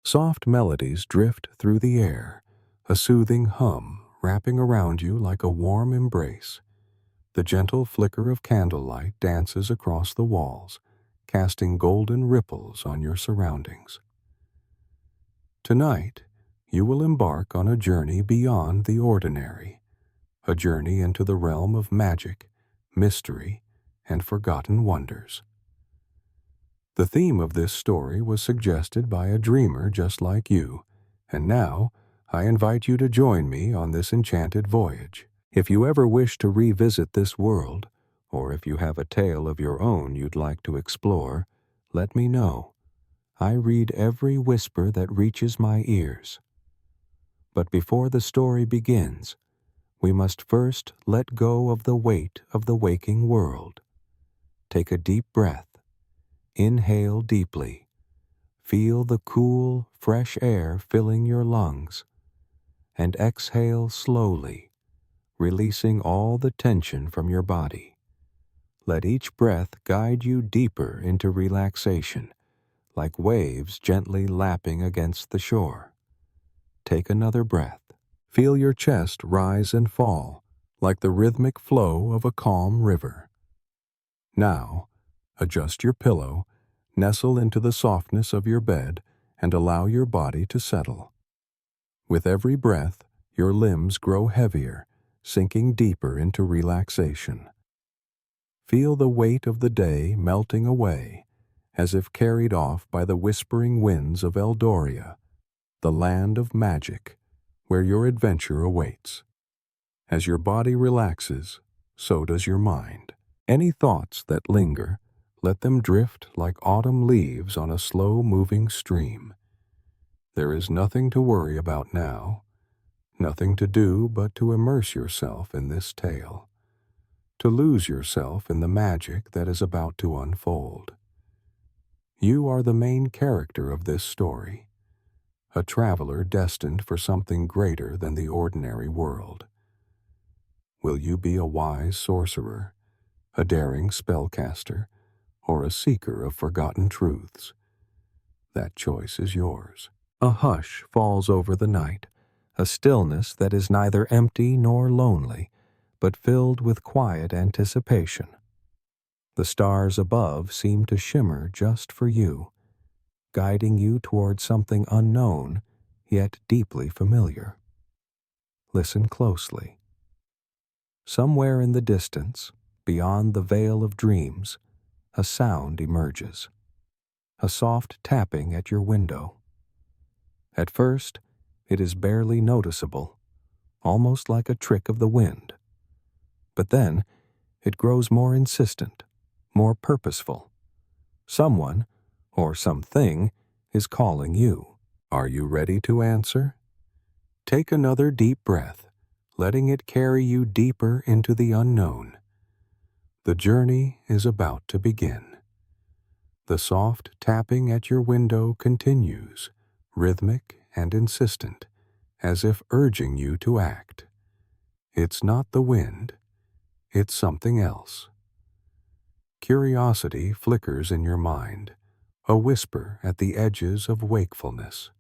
Soft melodies drift through the air, a soothing hum wrapping around you like a warm embrace. The gentle flicker of candlelight dances across the walls, casting golden ripples on your surroundings. Tonight, you will embark on a journey beyond the ordinary, a journey into the realm of magic, mystery, and forgotten wonders. The theme of this story was suggested by a dreamer just like you, and now I invite you to join me on this enchanted voyage. If you ever wish to revisit this world, or if you have a tale of your own you'd like to explore, let me know. I read every whisper that reaches my ears. But before the story begins, we must first let go of the weight of the waking world. Take a deep breath. Inhale deeply. Feel the cool, fresh air filling your lungs. And exhale slowly, releasing all the tension from your body. Let each breath guide you deeper into relaxation, like waves gently lapping against the shore. Take another breath. Feel your chest rise and fall, like the rhythmic flow of a calm river. Now, adjust your pillow, nestle into the softness of your bed, and allow your body to settle. With every breath, your limbs grow heavier, sinking deeper into relaxation. Feel the weight of the day melting away, as if carried off by the whispering winds of Eldoria, the land of magic, where your adventure awaits. As your body relaxes, so does your mind. Any thoughts that linger, let them drift like autumn leaves on a slow-moving stream. There is nothing to worry about now, nothing to do but to immerse yourself in this tale, to lose yourself in the magic that is about to unfold. You are the main character of this story, a traveler destined for something greater than the ordinary world. Will you be a wise sorcerer, a daring spellcaster, or a seeker of forgotten truths? That choice is yours. A hush falls over the night, a stillness that is neither empty nor lonely, but filled with quiet anticipation. The stars above seem to shimmer just for you, guiding you toward something unknown, yet deeply familiar. Listen closely. Somewhere in the distance, beyond the veil of dreams, a sound emerges, a soft tapping at your window. At first, it is barely noticeable, almost like a trick of the wind. But then, it grows more insistent, more purposeful. Someone, or something, is calling you. Are you ready to answer? Take another deep breath, letting it carry you deeper into the unknown. The journey is about to begin. The soft tapping at your window continues, rhythmic and insistent, as if urging you to act. It's not the wind, it's something else. Curiosity flickers in your mind, a whisper at the edges of wakefulness.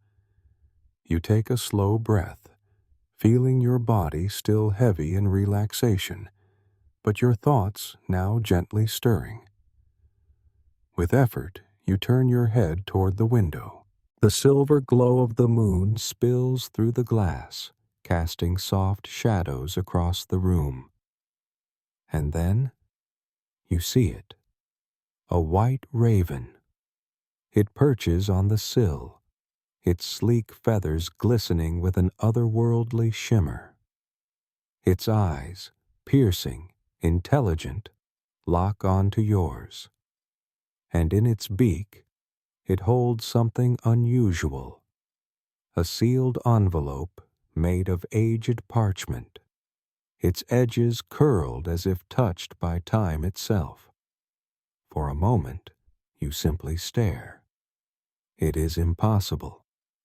You take a slow breath, feeling your body still heavy in relaxation, but your thoughts now gently stirring. With effort, you turn your head toward the window. The silver glow of the moon spills through the glass, casting soft shadows across the room. And then, you see it. A white raven. It perches on the sill, its sleek feathers glistening with an otherworldly shimmer. Its eyes, piercing, intelligent, lock onto yours. And in its beak, it holds something unusual, a sealed envelope made of aged parchment, its edges curled as if touched by time itself. For a moment, you simply stare. It is impossible,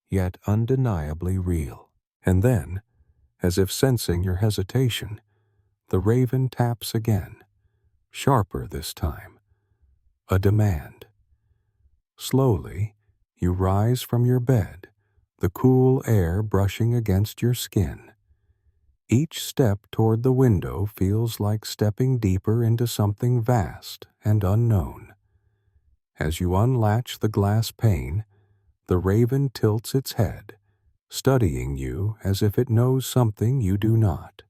yet undeniably real. And then, as if sensing your hesitation, the raven taps again, sharper this time, a demand. Slowly, You rise from your bed, the cool air brushing against your skin. Each step toward the window feels like stepping deeper into something vast and unknown. As you unlatch the glass pane, the raven tilts its head, studying you as if it knows something you do not.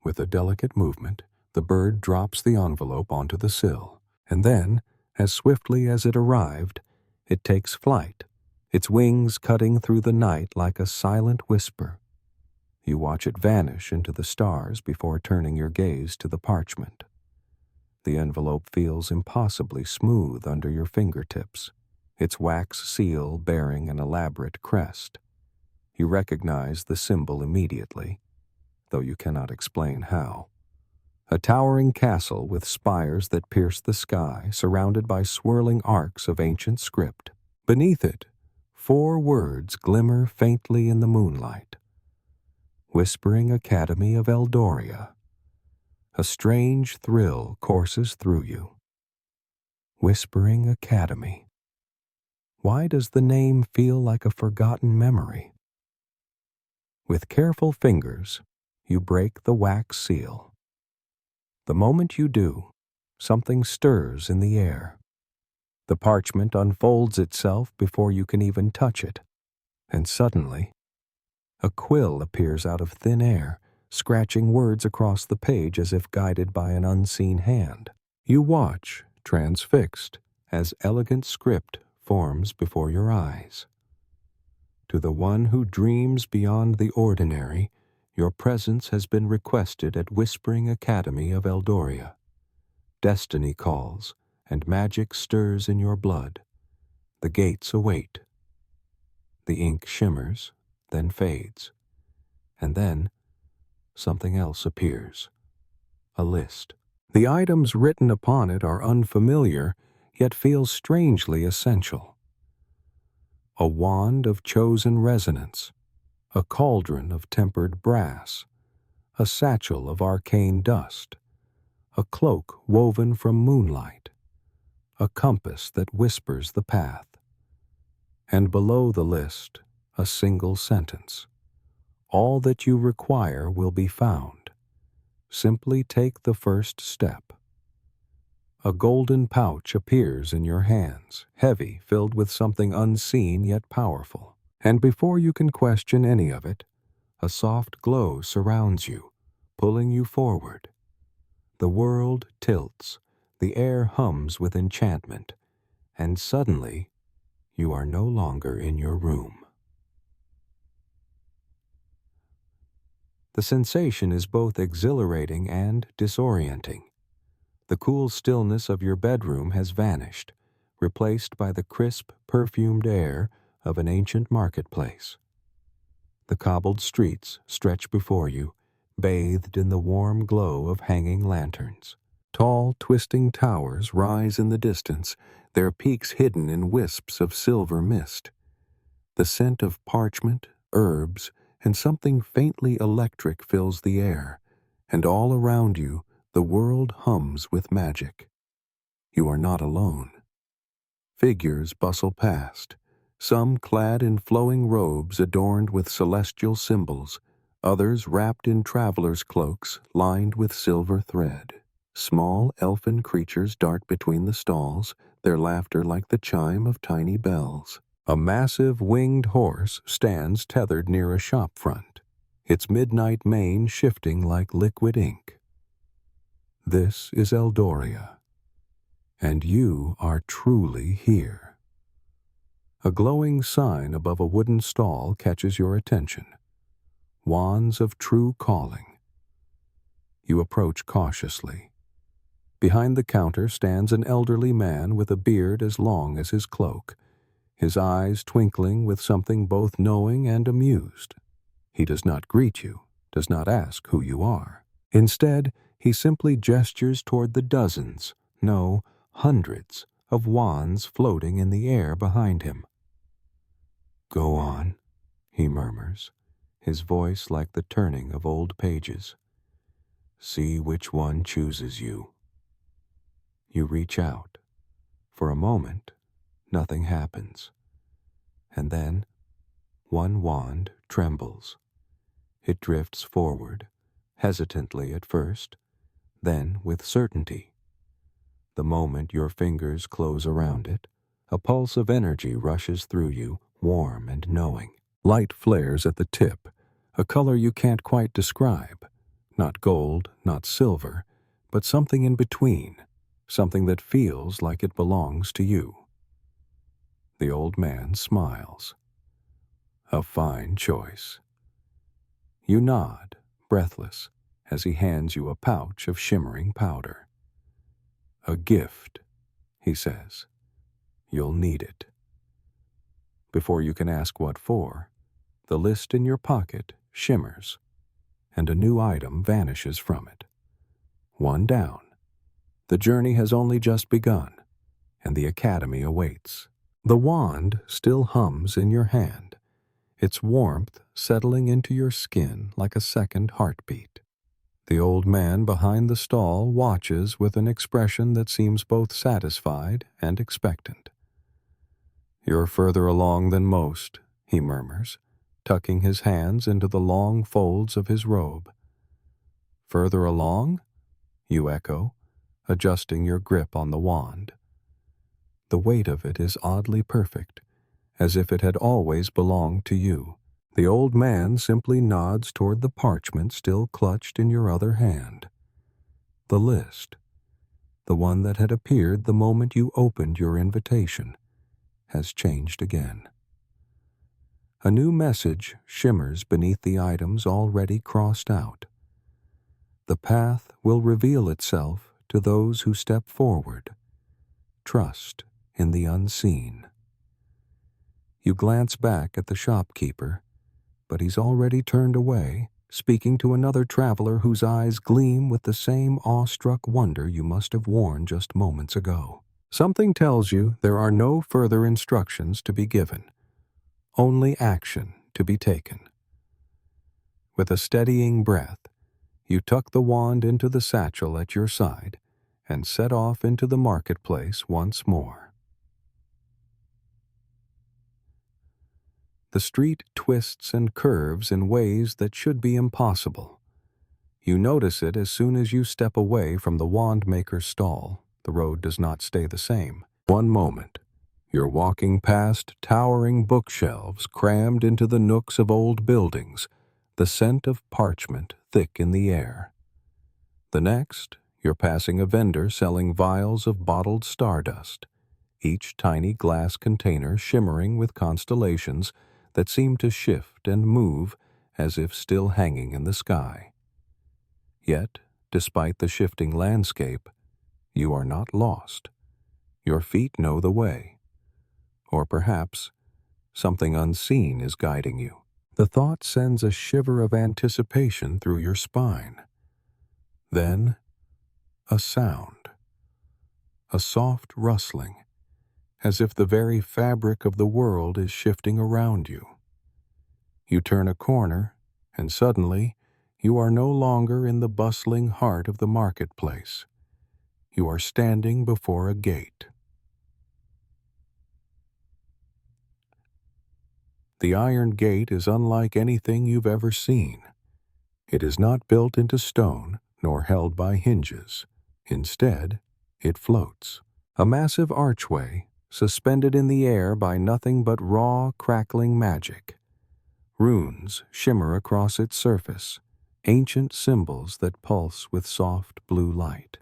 With a delicate movement, the bird drops the envelope onto the sill, and then, as swiftly as it arrived, it takes flight, its wings cutting through the night like a silent whisper. You watch it vanish into the stars before turning your gaze to the parchment. The envelope feels impossibly smooth under your fingertips, its wax seal bearing an elaborate crest. You recognize the symbol immediately, though you cannot explain how. A towering castle with spires that pierce the sky, surrounded by swirling arcs of ancient script. Beneath it, 4 words glimmer faintly in the moonlight. Whispering Academy of Eldoria. A strange thrill courses through you. Whispering Academy. Why does the name feel like a forgotten memory? With careful fingers, you break the wax seal. The moment you do, something stirs in the air. The parchment unfolds itself before you can even touch it, and suddenly, a quill appears out of thin air, scratching words across the page as if guided by an unseen hand. You watch, transfixed, as elegant script forms before your eyes. To the one who dreams beyond the ordinary, your presence has been requested at Whispering Academy of Eldoria. Destiny calls, and magic stirs in your blood. The gates await. The ink shimmers, then fades. And then, something else appears. A list. The items written upon it are unfamiliar, yet feel strangely essential. A wand of chosen resonance, a cauldron of tempered brass, a satchel of arcane dust, a cloak woven from moonlight, a compass that whispers the path. And below the list, a single sentence. All that you require will be found. Simply take the first step. A golden pouch appears in your hands, heavy, filled with something unseen yet powerful. And before you can question any of it, a soft glow surrounds you, pulling you forward. The world tilts, the air hums with enchantment, and suddenly you are no longer in your room. The sensation is both exhilarating and disorienting. The cool stillness of your bedroom has vanished, replaced by the crisp, perfumed air of an ancient marketplace. The cobbled streets stretch before you, bathed in the warm glow of hanging lanterns. Tall, twisting towers rise in the distance, their peaks hidden in wisps of silver mist. The scent of parchment, herbs, and something faintly electric fills the air, and all around you the world hums with magic. You are not alone. Figures bustle past, some clad in flowing robes adorned with celestial symbols, others wrapped in travelers' cloaks lined with silver thread. Small elfin creatures dart between the stalls, their laughter like the chime of tiny bells. A massive winged horse stands tethered near a shop front, its midnight mane shifting like liquid ink. This is Eldoria, and you are truly here. A glowing sign above a wooden stall catches your attention. Wands of True Calling. You approach cautiously. Behind the counter stands an elderly man with a beard as long as his cloak, his eyes twinkling with something both knowing and amused. He does not greet you, does not ask who you are. Instead, he simply gestures toward the dozens, no, hundreds, of wands floating in the air behind him. "Go on," he murmurs, his voice like the turning of old pages. "See which one chooses you." You reach out. For a moment, nothing happens. And then one wand trembles. It drifts forward, hesitantly at first, then with certainty. The moment your fingers close around it, a pulse of energy rushes through you, warm and knowing. Light flares at the tip, a color you can't quite describe. Not gold, not silver, but something in between, something that feels like it belongs to you. The old man smiles. A fine choice. You nod, breathless, as he hands you a pouch of shimmering powder. A gift, he says. You'll need it. Before you can ask what for, the list in your pocket shimmers, and a new item vanishes from it. One down. The journey has only just begun, and the academy awaits. The wand still hums in your hand, its warmth settling into your skin like a second heartbeat. The old man behind the stall watches with an expression that seems both satisfied and expectant. "You're further along than most," he murmurs, tucking his hands into the long folds of his robe. "Further along?" you echo, adjusting your grip on the wand. The weight of it is oddly perfect, as if it had always belonged to you. The old man simply nods toward the parchment still clutched in your other hand. The list, the one that had appeared the moment you opened your invitation, has changed again. A new message shimmers beneath the items already crossed out. The path will reveal itself to those who step forward. Trust in the unseen. You glance back at the shopkeeper, but he's already turned away, speaking to another traveler whose eyes gleam with the same awestruck wonder you must have worn just moments ago. Something tells you there are no further instructions to be given, only action to be taken. With a steadying breath, you tuck the wand into the satchel at your side and set off into the marketplace once more. The street twists and curves in ways that should be impossible. You notice it as soon as you step away from the wand maker's stall. The road does not stay the same. One moment, you're walking past towering bookshelves crammed into the nooks of old buildings, the scent of parchment thick in the air. The next, you're passing a vendor selling vials of bottled stardust, each tiny glass container shimmering with constellations that seem to shift and move as if still hanging in the sky. Yet, despite the shifting landscape, you are not lost. Your feet know the way. Or perhaps something unseen is guiding you. The thought sends a shiver of anticipation through your spine. Then, a sound. A soft rustling, as if the very fabric of the world is shifting around you. You turn a corner, and suddenly, you are no longer in the bustling heart of the marketplace. You are standing before a gate. The iron gate is unlike anything you've ever seen. It is not built into stone, nor held by hinges. Instead, it floats. A massive archway, suspended in the air by nothing but raw, crackling magic. Runes shimmer across its surface, ancient symbols that pulse with soft blue light.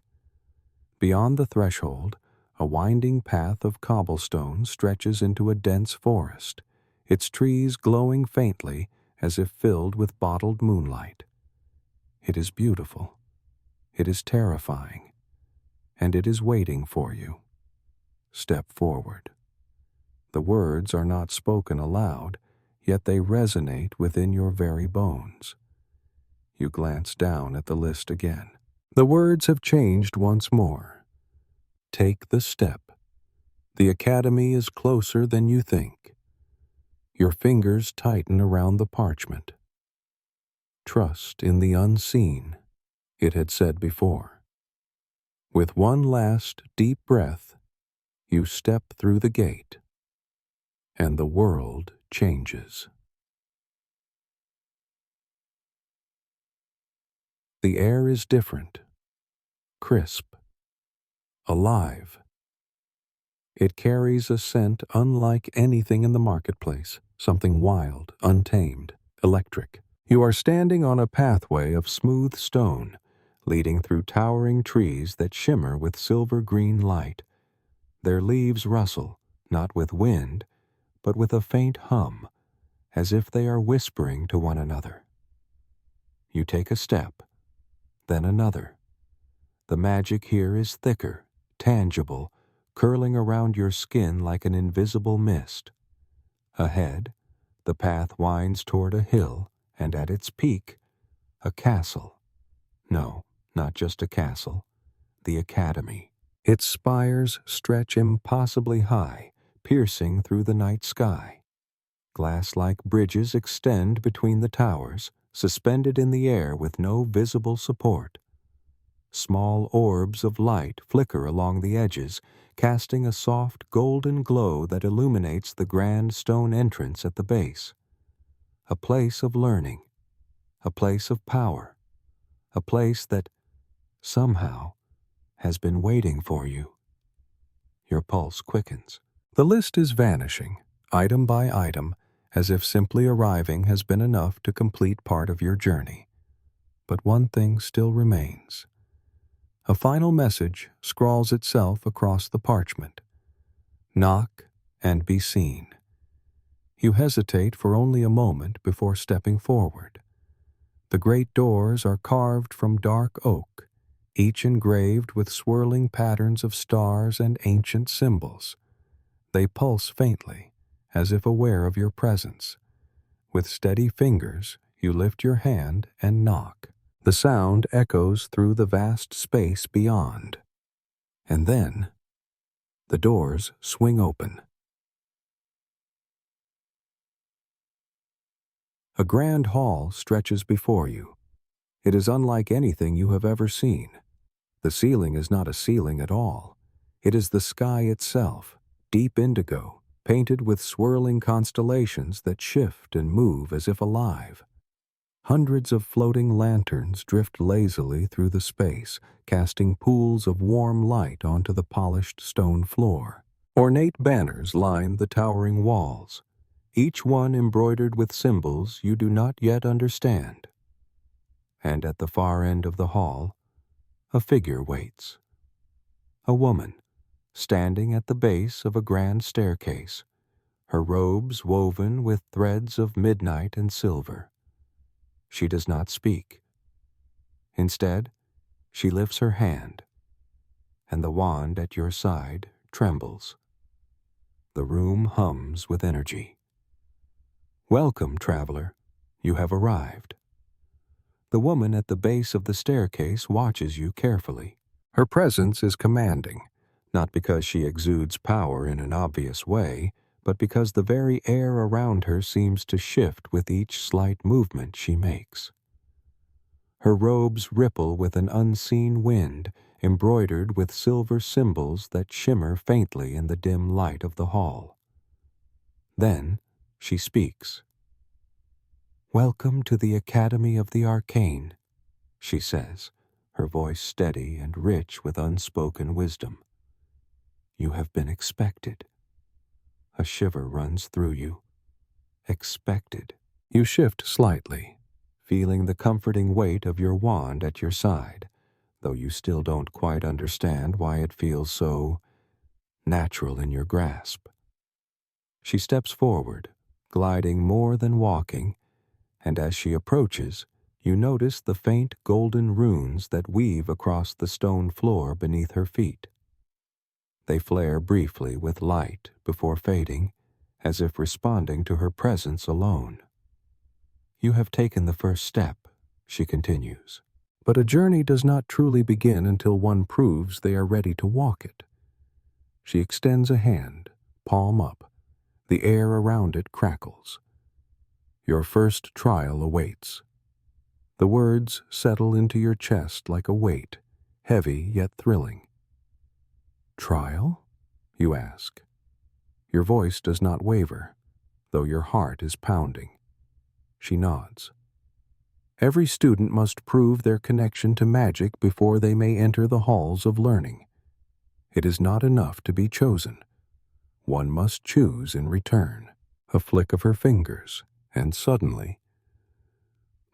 Beyond the threshold, a winding path of cobblestone stretches into a dense forest, its trees glowing faintly as if filled with bottled moonlight. It is beautiful. It is terrifying. And it is waiting for you. Step forward. The words are not spoken aloud, yet they resonate within your very bones. You glance down at the list again. The words have changed once more. Take the step. The academy is closer than you think. Your fingers tighten around the parchment. Trust in the unseen, it had said before. With one last deep breath, you step through the gate. and the world changes. The air is different, crisp, alive. It carries a scent unlike anything in the marketplace, something wild, untamed, electric. You are standing on a pathway of smooth stone, leading through towering trees that shimmer with silver-green light. Their leaves rustle, not with wind, but with a faint hum, as if they are whispering to one another. You take a step, then another. The magic here is thicker, tangible, curling around your skin like an invisible mist. Ahead, the path winds toward a hill, and at its peak, a castle. No, not just a castle, the academy. Its spires stretch impossibly high, piercing through the night sky. Glass-like bridges extend between the towers, suspended in the air with no visible support. Small orbs of light flicker along the edges, casting a soft golden glow that illuminates the grand stone entrance at the base. A place of learning, a place of power, a place that, somehow, has been waiting for you. Your pulse quickens. The list is vanishing, item by item, as if simply arriving has been enough to complete part of your journey. But one thing still remains. A final message scrawls itself across the parchment. Knock and be seen. You hesitate for only a moment before stepping forward. The great doors are carved from dark oak, each engraved with swirling patterns of stars and ancient symbols. They pulse faintly, as if aware of your presence. With steady fingers, you lift your hand and knock. The sound echoes through the vast space beyond. And then, the doors swing open. A grand hall stretches before you. It is unlike anything you have ever seen. The ceiling is not a ceiling at all. It is the sky itself, deep indigo, painted with swirling constellations that shift and move as if alive. Hundreds of floating lanterns drift lazily through the space, casting pools of warm light onto the polished stone floor. Ornate banners line the towering walls, each one embroidered with symbols you do not yet understand. And at the far end of the hall, a figure waits. A woman, standing at the base of a grand staircase, her robes woven with threads of midnight and silver. She does not speak. Instead, she lifts her hand, and the wand at your side trembles. The room hums with energy. Welcome, traveler. You have arrived. The woman at the base of the staircase watches you carefully. Her presence is commanding, not because she exudes power in an obvious way, but because the very air around her seems to shift with each slight movement she makes. Her robes ripple with an unseen wind, embroidered with silver symbols that shimmer faintly in the dim light of the hall. Then she speaks. "Welcome to the Academy of the Arcane," she says, her voice steady and rich with unspoken wisdom. "You have been expected." A shiver runs through you. Expected. You shift slightly, feeling the comforting weight of your wand at your side, though you still don't quite understand why it feels so natural in your grasp. She steps forward, gliding more than walking, and as she approaches, you notice the faint golden runes that weave across the stone floor beneath her feet. They flare briefly with light before fading, as if responding to her presence alone. "You have taken the first step," she continues. "But a journey does not truly begin until one proves they are ready to walk it." She extends a hand, palm up. The air around it crackles. "Your first trial awaits." The words settle into your chest like a weight, heavy yet thrilling. "Trial?" you ask. Your voice does not waver, though your heart is pounding. She nods. Every student must prove their connection to magic before they may enter the halls of learning. It is not enough to be chosen. One must choose in return. A flick of her fingers, and suddenly,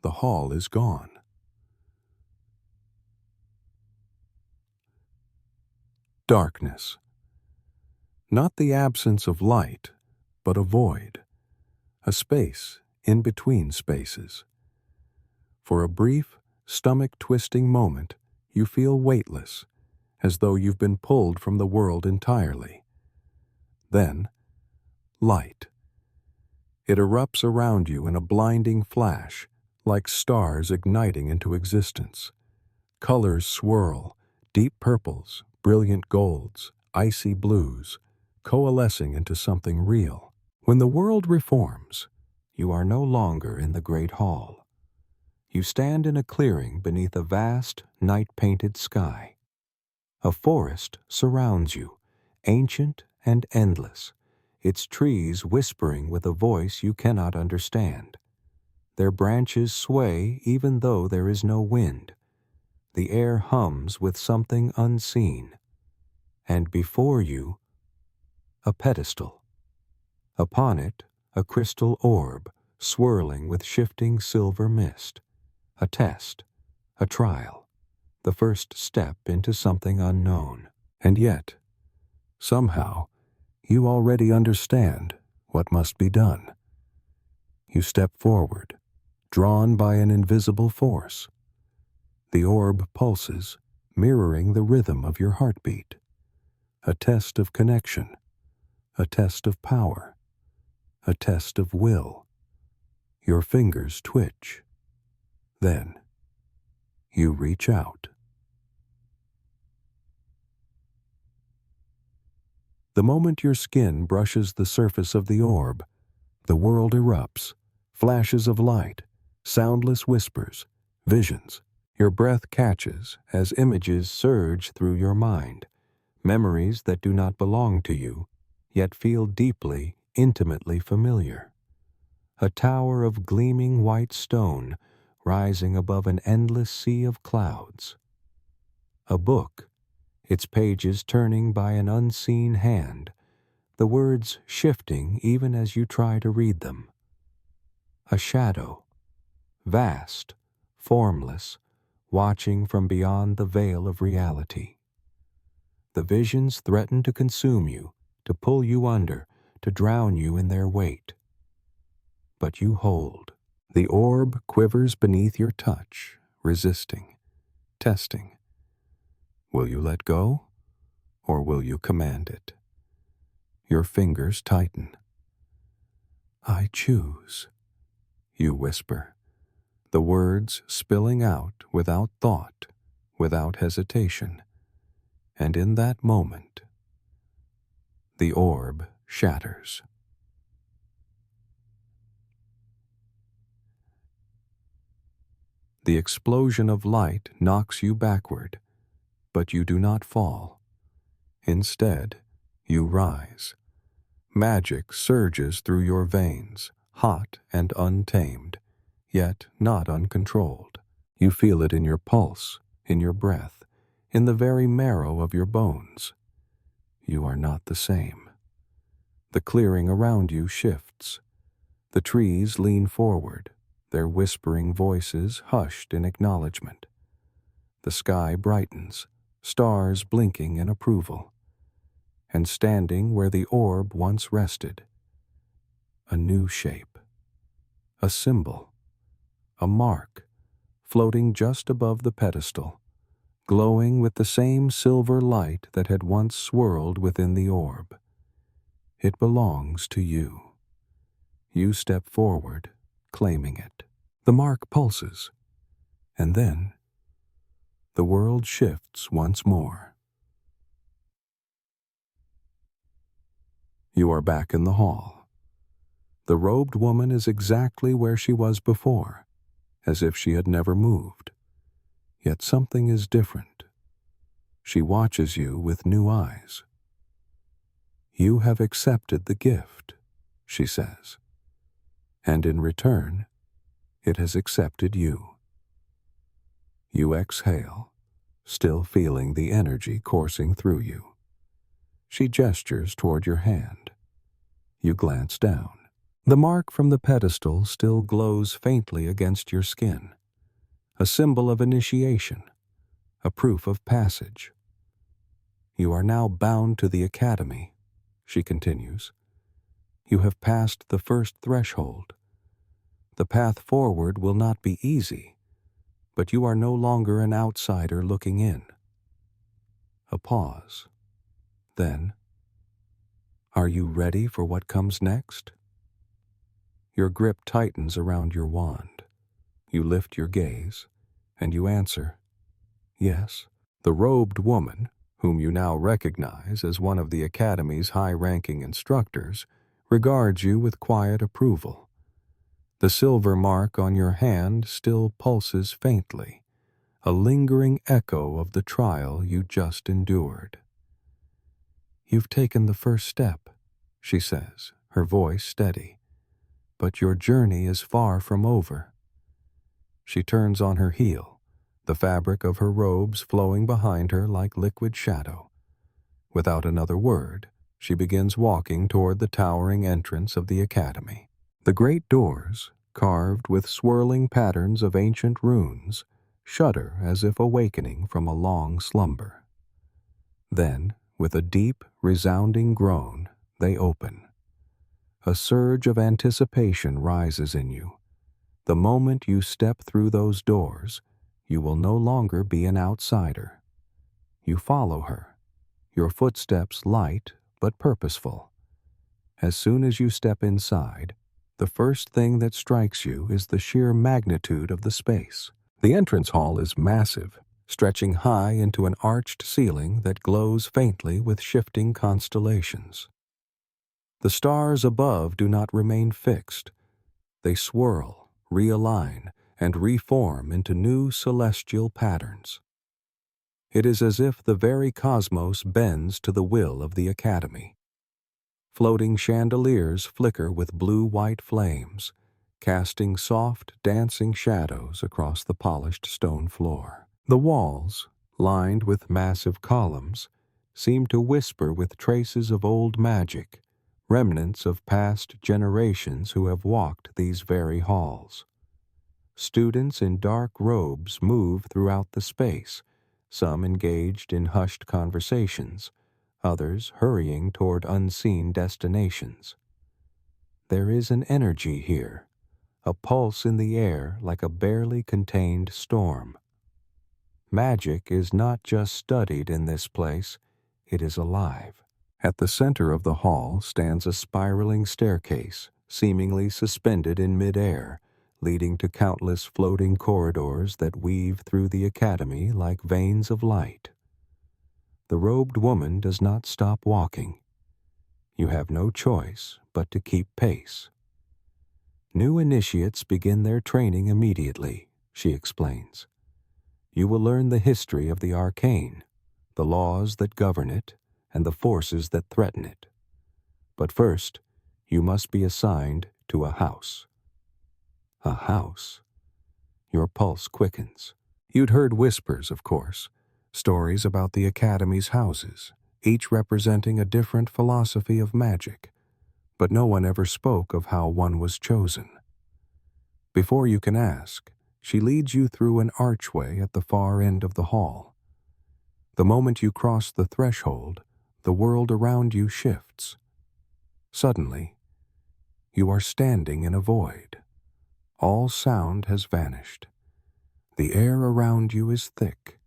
the hall is gone. Darkness. Not the absence of light, but a void, a space in between spaces. For a brief, stomach-twisting moment, you feel weightless, as though you've been pulled from the world entirely. Then, light. It erupts around you in a blinding flash, like stars igniting into existence. Colors swirl, deep purples, brilliant golds, icy blues, coalescing into something real. When the world reforms, you are no longer in the great hall. You stand in a clearing beneath a vast, night-painted sky. A forest surrounds you, ancient and endless, its trees whispering with a voice you cannot understand. Their branches sway even though there is no wind. The air hums with something unseen. And before you, a pedestal. Upon it, a crystal orb, swirling with shifting silver mist. A test, a trial, the first step into something unknown. And yet, somehow, you already understand what must be done. You step forward, drawn by an invisible force. The orb pulses, mirroring the rhythm of your heartbeat. A test of connection, a test of power, a test of will. Your fingers twitch. Then, you reach out. The moment your skin brushes the surface of the orb, the world erupts, flashes of light, soundless whispers, visions. Your breath catches as images surge through your mind, memories that do not belong to you, yet feel deeply, intimately familiar. A tower of gleaming white stone rising above an endless sea of clouds. A book, its pages turning by an unseen hand, the words shifting even as you try to read them. A shadow, vast, formless, watching from beyond the veil of reality. The visions threaten to consume you, to pull you under, to drown you in their weight. But you hold. The orb quivers beneath your touch, resisting, testing. Will you let go, or will you command it? Your fingers tighten. I choose, you whisper, the words spilling out without thought, without hesitation. And in that moment, the orb shatters. The explosion of light knocks you backward, but you do not fall. Instead, you rise. Magic surges through your veins, hot and untamed, yet not uncontrolled. You feel it in your pulse, in your breath, in the very marrow of your bones. You are not the same. The clearing around you shifts. The trees lean forward, their whispering voices hushed in acknowledgement. The sky brightens, stars blinking in approval. And standing where the orb once rested, a new shape, a symbol, a mark, floating just above the pedestal, glowing with the same silver light that had once swirled within the orb. It belongs to you. You step forward, claiming it. The mark pulses, and then the world shifts once more. You are back in the hall. The robed woman is exactly where she was before, as if she had never moved. Yet something is different. She watches you with new eyes. "You have accepted the gift," she says, "and in return, it has accepted you." You exhale, still feeling the energy coursing through you. She gestures toward your hand. You glance down. The mark from the pedestal still glows faintly against your skin, a symbol of initiation, a proof of passage. "You are now bound to the academy," she continues. "You have passed the first threshold. The path forward will not be easy, but you are no longer an outsider looking in." A pause. Then, "Are you ready for what comes next?" Your grip tightens around your wand. You lift your gaze, and you answer, "Yes." The robed woman, whom you now recognize as one of the Academy's high-ranking instructors, regards you with quiet approval. The silver mark on your hand still pulses faintly, a lingering echo of the trial you just endured. "You've taken the first step," she says, her voice steady, "but your journey is far from over." She turns on her heel, the fabric of her robes flowing behind her like liquid shadow. Without another word, she begins walking toward the towering entrance of the academy. The great doors, carved with swirling patterns of ancient runes, shudder as if awakening from a long slumber. Then, with a deep, resounding groan, they open. A surge of anticipation rises in you. The moment you step through those doors, you will no longer be an outsider. You follow her, your footsteps light but purposeful. As soon as you step inside, the first thing that strikes you is the sheer magnitude of the space. The entrance hall is massive, stretching high into an arched ceiling that glows faintly with shifting constellations. The stars above do not remain fixed. They swirl, realign, and reform into new celestial patterns. It is as if the very cosmos bends to the will of the Academy. Floating chandeliers flicker with blue-white flames, casting soft, dancing shadows across the polished stone floor. The walls, lined with massive columns, seem to whisper with traces of old magic, remnants of past generations who have walked these very halls. Students in dark robes move throughout the space, some engaged in hushed conversations, others hurrying toward unseen destinations. There is an energy here, a pulse in the air like a barely contained storm. Magic is not just studied in this place, it is alive. At the center of the hall stands a spiraling staircase, seemingly suspended in midair, leading to countless floating corridors that weave through the academy like veins of light. The robed woman does not stop walking. You have no choice but to keep pace. New initiates begin their training immediately, she explains. You will learn the history of the arcane, the laws that govern it, and the forces that threaten it. But first, you must be assigned to a house. A house? Your pulse quickens. You'd heard whispers, of course, stories about the Academy's houses, each representing a different philosophy of magic, but no one ever spoke of how one was chosen. Before you can ask, she leads you through an archway at the far end of the hall. The moment you cross the threshold, the world around you shifts. Suddenly, you are standing in a void. All sound has vanished. The air around you is thick,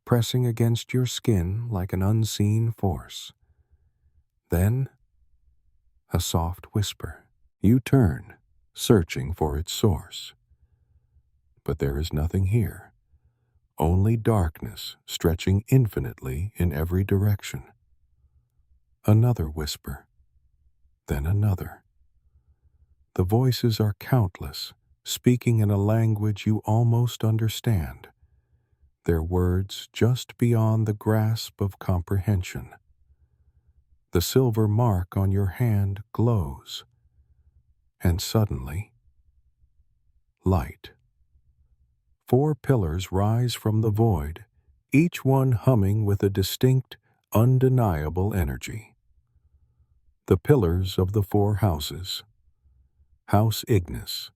pressing against your skin like an unseen force. Then, a soft whisper. You turn, searching for its source. But there is nothing here. Only darkness stretching infinitely in every direction. Another whisper. Then another. The voices are countless, speaking in a language you almost understand, their words just beyond the grasp of comprehension. The silver mark on your hand glows, and suddenly, light. 4 pillars rise from the void, each one humming with a distinct, undeniable energy. The pillars of the 4 houses. House Ignis,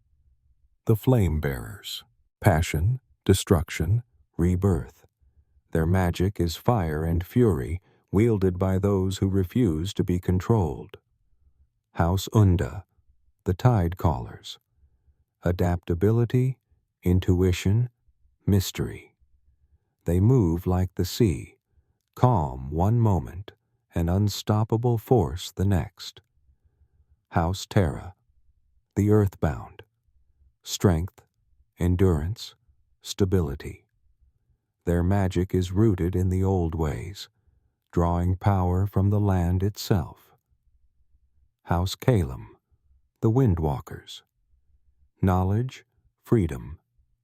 the flame bearers. Passion, destruction, rebirth. Their magic is fire and fury, wielded by those who refuse to be controlled. House Unda, the tide callers. Adaptability, intuition, mystery. They move like the sea, calm one moment, an unstoppable force the next. House Terra, the earthbound. Strength, endurance, stability. Their magic is rooted in the old ways, drawing power from the land itself. House Calum, the Windwalkers. Knowledge, freedom,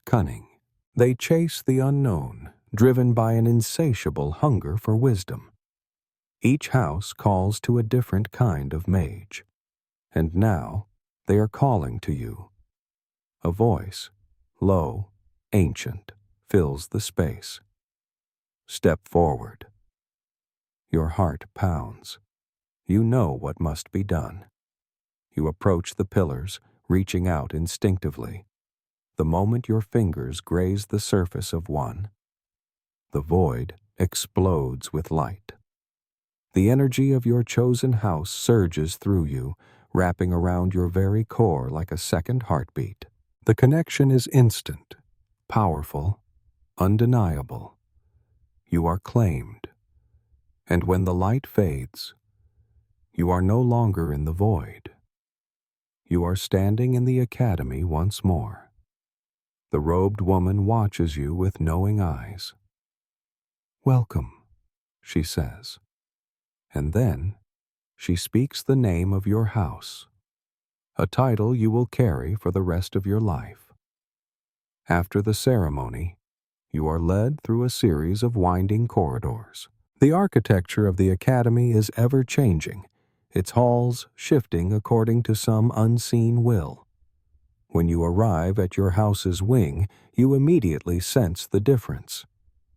cunning. They chase the unknown, driven by an insatiable hunger for wisdom. Each house calls to a different kind of mage. And now they are calling to you. A voice, low, ancient, fills the space. Step forward. Your heart pounds. You know what must be done. You approach the pillars, reaching out instinctively. The moment your fingers graze the surface of one, the void explodes with light. The energy of your chosen house surges through you, wrapping around your very core like a second heartbeat. The connection is instant, powerful, undeniable. You are claimed. And when the light fades, you are no longer in the void. You are standing in the academy once more. The robed woman watches you with knowing eyes. "Welcome," she says. And then she speaks the name of your house, a title you will carry for the rest of your life. After the ceremony, you are led through a series of winding corridors. The architecture of the academy is ever-changing, its halls shifting according to some unseen will. When you arrive at your house's wing, you immediately sense the difference.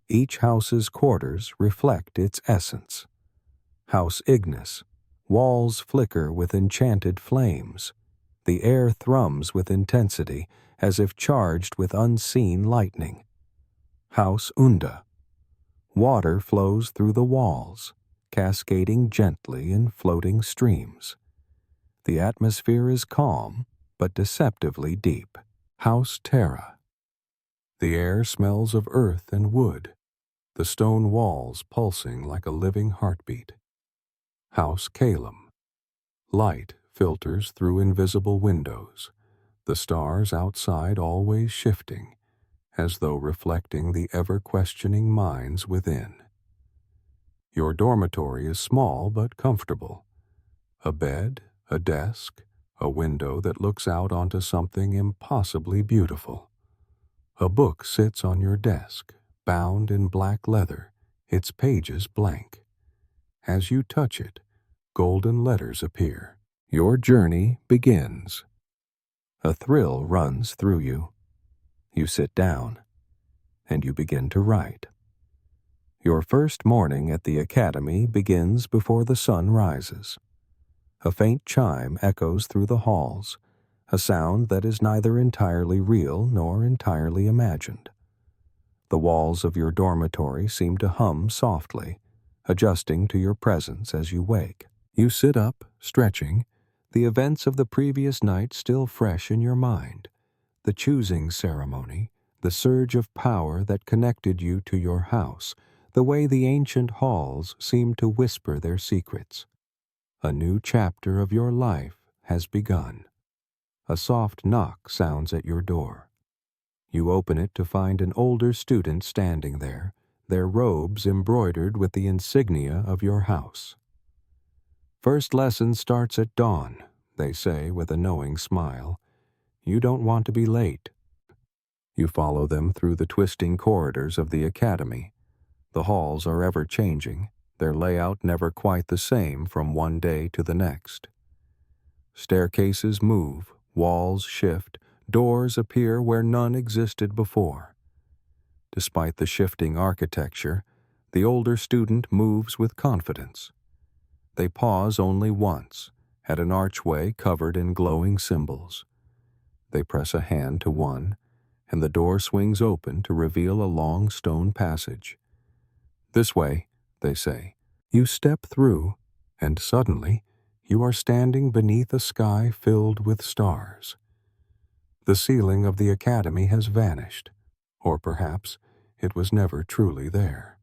Each house's quarters reflect its essence. House Ignis, walls flicker with enchanted flames. The air thrums with intensity, as if charged with unseen lightning. House Unda, water flows through the walls, cascading gently in floating streams. The atmosphere is calm, but deceptively deep. House Terra. The air smells of earth and wood, the stone walls pulsing like a living heartbeat. House Calum. Light filters through invisible windows, the stars outside always shifting, as though reflecting the ever-questioning minds within. Your dormitory is small but comfortable. A bed, a desk, a window that looks out onto something impossibly beautiful. A book sits on your desk, bound in black leather, its pages blank. As you touch it, golden letters appear. Your journey begins. A thrill runs through you. You sit down, and you begin to write. Your first morning at the academy begins before the sun rises. A faint chime echoes through the halls, a sound that is neither entirely real nor entirely imagined. The walls of your dormitory seem to hum softly, adjusting to your presence as you wake. You sit up, stretching, the events of the previous night still fresh in your mind. The choosing ceremony, the surge of power that connected you to your house, the way the ancient halls seemed to whisper their secrets. A new chapter of your life has begun. A soft knock sounds at your door. You open it to find an older student standing there, their robes embroidered with the insignia of your house. "First lesson starts at dawn," they say with a knowing smile. "You don't want to be late." You follow them through the twisting corridors of the academy. The halls are ever changing, their layout never quite the same from one day to the next. Staircases move, walls shift, doors appear where none existed before. Despite the shifting architecture, the older student moves with confidence. They pause only once, at an archway covered in glowing symbols. They press a hand to one, and the door swings open to reveal a long stone passage. "This way," they say. You step through, and suddenly you are standing beneath a sky filled with stars. The ceiling of the academy has vanished, or perhaps it was never truly there.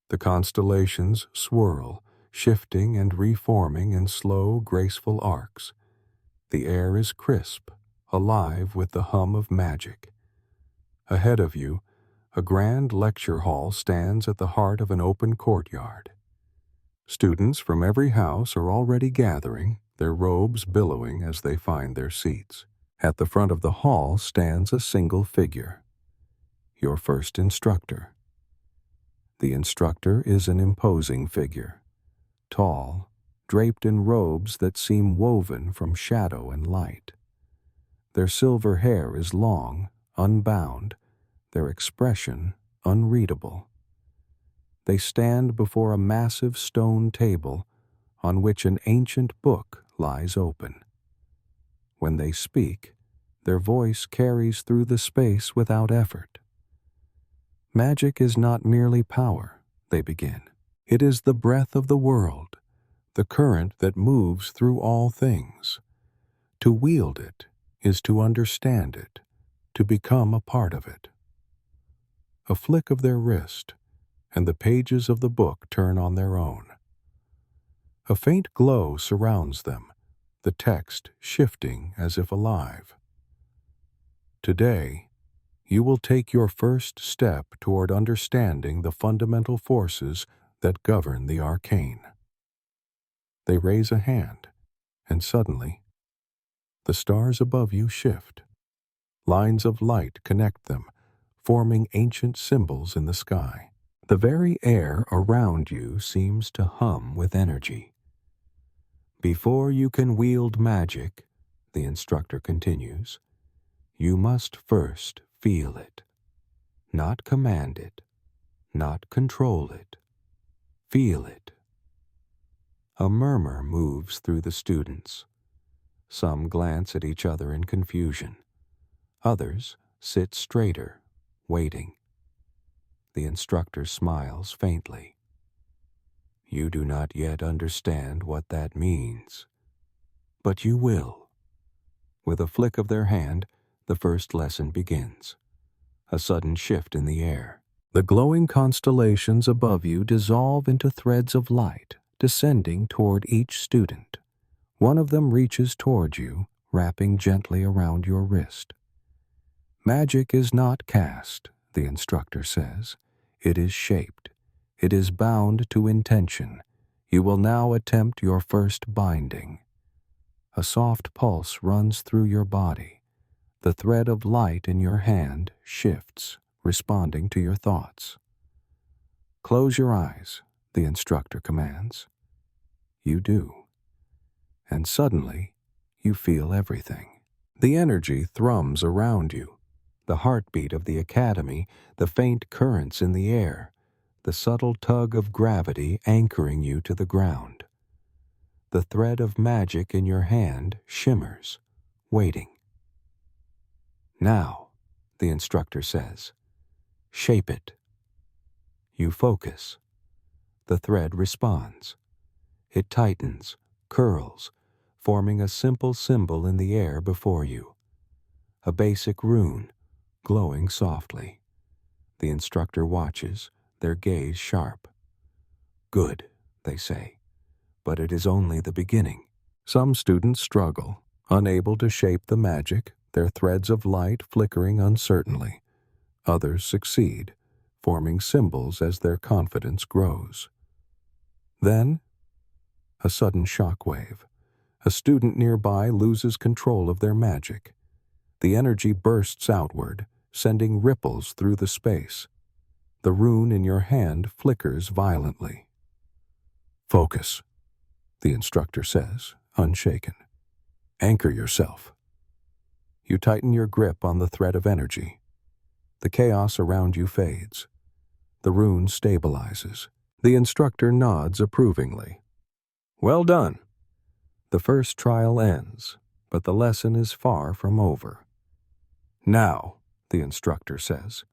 The constellations swirl, shifting and reforming in slow, graceful arcs. The air is crisp, alive with the hum of magic. Ahead of you, a grand lecture hall stands at the heart of an open courtyard. Students from every house are already gathering, their robes billowing as they find their seats. At the front of the hall stands a single figure, your first instructor. The instructor is an imposing figure, tall, draped in robes that seem woven from shadow and light. Their silver hair is long, unbound, their expression unreadable. They stand before a massive stone table on which an ancient book lies open. When they speak, their voice carries through the space without effort. Magic is not merely power, they begin. It is the breath of the world, the current that moves through all things. To wield it is to understand it, to become a part of it. A flick of their wrist, and the pages of the book turn on their own. A faint glow surrounds them, the text shifting as if alive. Today, you will take your first step toward understanding the fundamental forces that govern the arcane. They raise a hand, and suddenly, the stars above you shift. Lines of light connect them, forming ancient symbols in the sky. The very air around you seems to hum with energy. Before you can wield magic, the instructor continues, you must first feel it. Not command it, not control it. Feel it. A murmur moves through the students. Some glance at each other in confusion. Others sit straighter, waiting. The instructor smiles faintly. You do not yet understand what that means, but you will. With a flick of their hand, the first lesson begins. A sudden shift in the air. The glowing constellations above you dissolve into threads of light, descending toward each student. One of them reaches toward you, wrapping gently around your wrist. Magic is not cast, the instructor says. It is shaped. It is bound to intention. You will now attempt your first binding. A soft pulse runs through your body. The thread of light in your hand shifts, responding to your thoughts. Close your eyes, the instructor commands. You do. And suddenly, you feel everything. The energy thrums around you. The heartbeat of the academy, the faint currents in the air, the subtle tug of gravity anchoring you to the ground. The thread of magic in your hand shimmers, waiting. Now, the instructor says, shape it. You focus. The thread responds. It tightens, curls, forming a simple symbol in the air before you. A basic rune, glowing softly. The instructor watches, their gaze sharp. Good, they say, but it is only the beginning. Some students struggle, unable to shape the magic, their threads of light flickering uncertainly. Others succeed, forming symbols as their confidence grows. Then, a sudden shockwave. A student nearby loses control of their magic. The energy bursts outward, sending ripples through the space. The rune in your hand flickers violently. Focus, the instructor says, unshaken. Anchor yourself. You tighten your grip on the thread of energy. The chaos around you fades. The rune stabilizes. The instructor nods approvingly. Well done. The first trial ends, but the lesson is far from over. Now, the instructor says,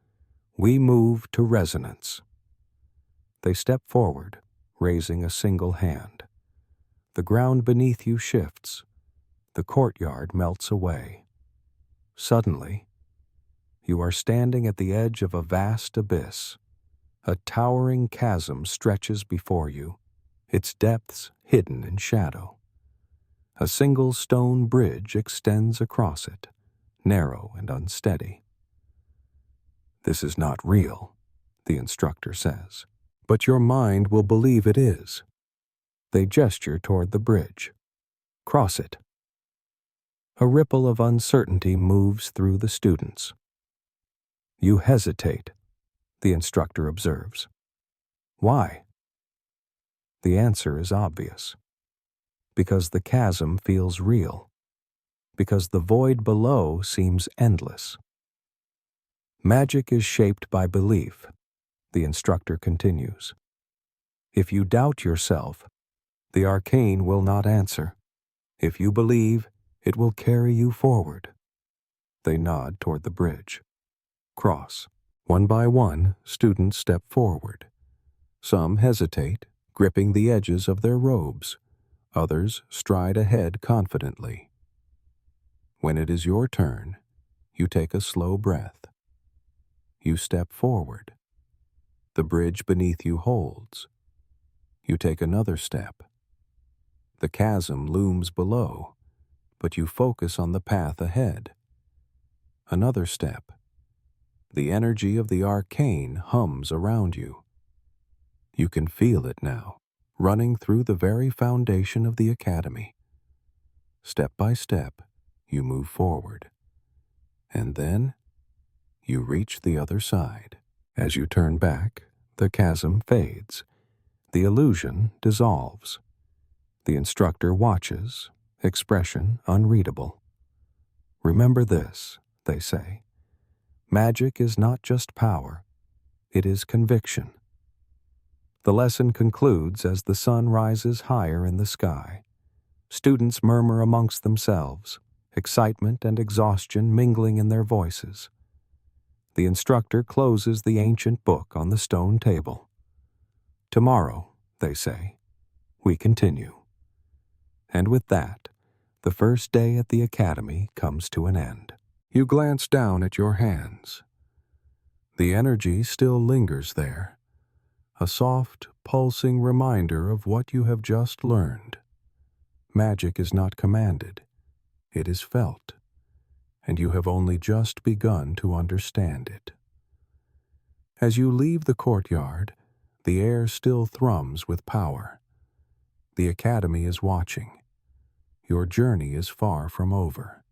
we move to resonance. They step forward, raising a single hand. The ground beneath you shifts. The courtyard melts away. Suddenly, you are standing at the edge of a vast abyss. A towering chasm stretches before you, its depths hidden in shadow. A single stone bridge extends across it, narrow and unsteady. This is not real, the instructor says, but your mind will believe it is. They gesture toward the bridge. Cross it. A ripple of uncertainty moves through the students. You hesitate, the instructor observes. Why? The answer is obvious. Because the chasm feels real. Because the void below seems endless. Magic is shaped by belief, the instructor continues. If you doubt yourself, the arcane will not answer. If you believe, it will carry you forward. They nod toward the bridge. Cross. One by one, students step forward. Some hesitate, gripping the edges of their robes. Others stride ahead confidently. When it is your turn, you take a slow breath. You step forward. The bridge beneath you holds. You take another step. The chasm looms below, but you focus on the path ahead. Another step. The energy of the arcane hums around you. You can feel it now, running through the very foundation of the academy. Step by step, you move forward. And then, you reach the other side. As you turn back, the chasm fades. The illusion dissolves. The instructor watches, expression unreadable. Remember this, they say. Magic is not just power, it is conviction. The lesson concludes as the sun rises higher in the sky. Students murmur amongst themselves, excitement and exhaustion mingling in their voices. The instructor closes the ancient book on the stone table. Tomorrow, they say, we continue. And with that, the first day at the academy comes to an end. You glance down at your hands. The energy still lingers there, a soft, pulsing reminder of what you have just learned. Magic is not commanded, it is felt, and you have only just begun to understand it. As you leave the courtyard, the air still thrums with power. The academy is watching. Your journey is far from over.